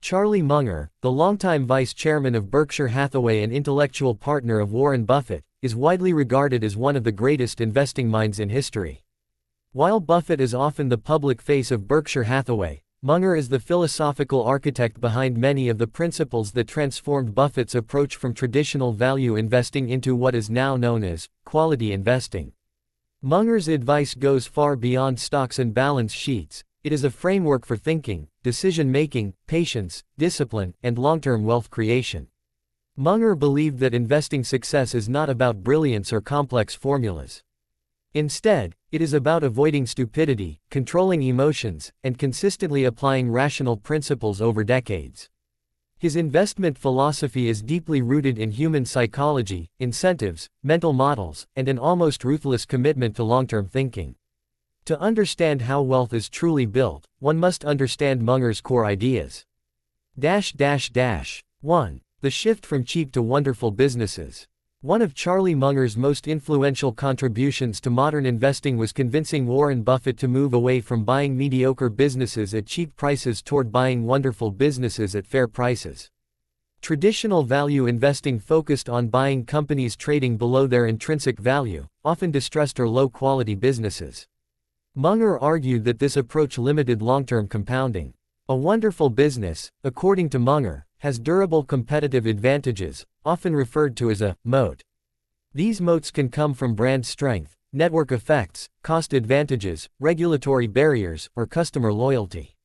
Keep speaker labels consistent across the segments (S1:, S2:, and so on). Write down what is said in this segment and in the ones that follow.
S1: Charlie Munger, the longtime vice chairman of Berkshire Hathaway and intellectual partner of Warren Buffett, is widely regarded as one of the greatest investing minds in history. While Buffett is often the public face of Berkshire Hathaway, Munger is the philosophical architect behind many of the principles that transformed Buffett's approach from traditional value investing into what is now known as quality investing. Munger's advice goes far beyond stocks and balance sheets. It is a framework for thinking, decision-making, patience, discipline, and long-term wealth creation. Munger believed that investing success is not about brilliance or complex formulas. Instead, it is about avoiding stupidity, controlling emotions, and consistently applying rational principles over decades. His investment philosophy is deeply rooted in human psychology, incentives, mental models, and an almost ruthless commitment to long-term thinking. To understand how wealth is truly built, one must understand Munger's core ideas. 1. The shift from cheap to wonderful businesses. One of Charlie Munger's most influential contributions to modern investing was convincing Warren Buffett to move away from buying mediocre businesses at cheap prices toward buying wonderful businesses at fair prices. Traditional value investing focused on buying companies trading below their intrinsic value, often distressed or low-quality businesses. Munger argued that this approach limited long-term compounding. A wonderful business, according to Munger, has durable competitive advantages, often referred to as a moat. These moats can come from brand strength, network effects, cost advantages, regulatory barriers, or customer loyalty.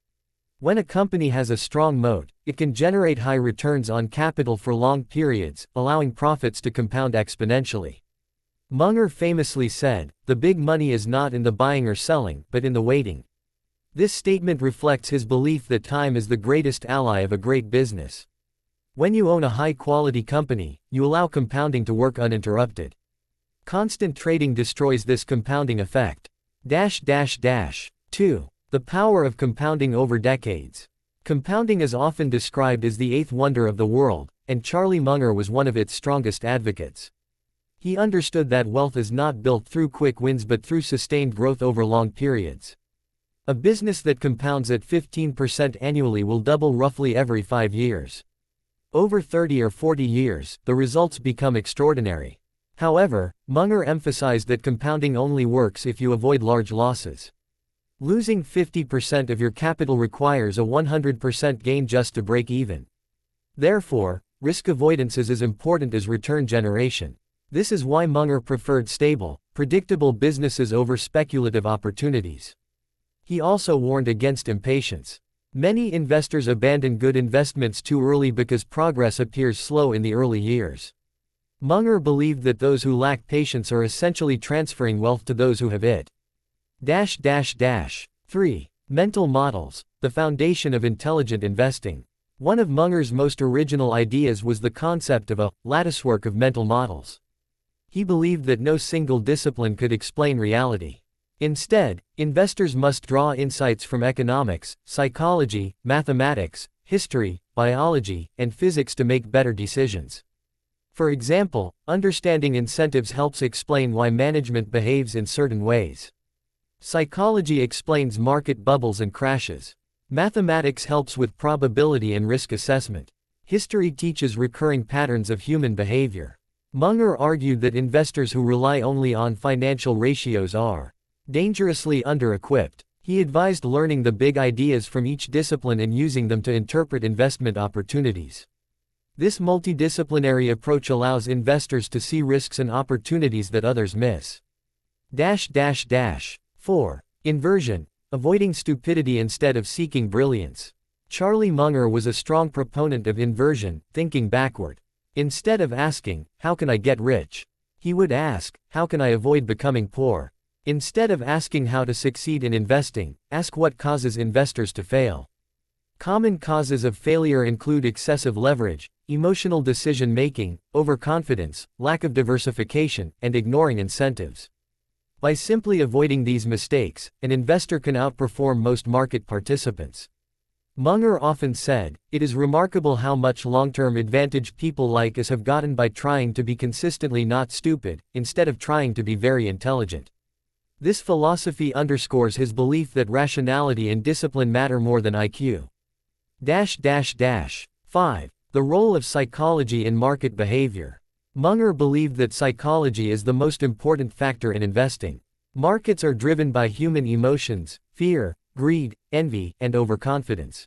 S1: When a company has a strong moat, it can generate high returns on capital for long periods, allowing profits to compound exponentially. Munger famously said, "The big money is not in the buying or selling, but in the waiting." This statement reflects his belief that time is the greatest ally of a great business. When you own a high-quality company, you allow compounding to work uninterrupted. Constant trading destroys this compounding effect. 2. The power of compounding over decades. Compounding is often described as the eighth wonder of the world, and Charlie Munger was one of its strongest advocates. He understood that wealth is not built through quick wins but through sustained growth over long periods. A business that compounds at 15% annually will double roughly every 5 years. Over 30 or 40 years, the results become extraordinary. However, Munger emphasized that compounding only works if you avoid large losses. Losing 50% of your capital requires a 100% gain just to break even. Therefore, risk avoidance is as important as return generation. This is why Munger preferred stable, predictable businesses over speculative opportunities. He also warned against impatience. Many investors abandon good investments too early because progress appears slow in the early years. Munger believed that those who lack patience are essentially transferring wealth to those who have it. 3. Mental models, the foundation of intelligent investing. One of Munger's most original ideas was the concept of a latticework of mental models. He believed that no single discipline could explain reality. Instead, investors must draw insights from economics, psychology, mathematics, history, biology, and physics to make better decisions. For example, understanding incentives helps explain why management behaves in certain ways. Psychology explains market bubbles and crashes. Mathematics helps with probability and risk assessment. History teaches recurring patterns of human behavior. Munger argued that investors who rely only on financial ratios are dangerously under-equipped. He advised learning the big ideas from each discipline and using them to interpret investment opportunities. This multidisciplinary approach allows investors to see risks and opportunities that others miss. 4. Inversion, avoiding stupidity instead of seeking brilliance. Charlie Munger was a strong proponent of inversion, thinking backward. Instead of asking, "How can I get rich?" he would ask, "How can I avoid becoming poor?" Instead of asking how to succeed in investing, ask what causes investors to fail. Common causes of failure include excessive leverage, emotional decision-making, overconfidence, lack of diversification, and ignoring incentives. By simply avoiding these mistakes, an investor can outperform most market participants. Munger often said, "It is remarkable how much long-term advantage people like us have gotten by trying to be consistently not stupid, instead of trying to be very intelligent." This philosophy underscores his belief that rationality and discipline matter more than IQ. 5. The role of psychology in market behavior. Munger believed that psychology is the most important factor in investing. Markets are driven by human emotions, fear, greed, envy, and overconfidence.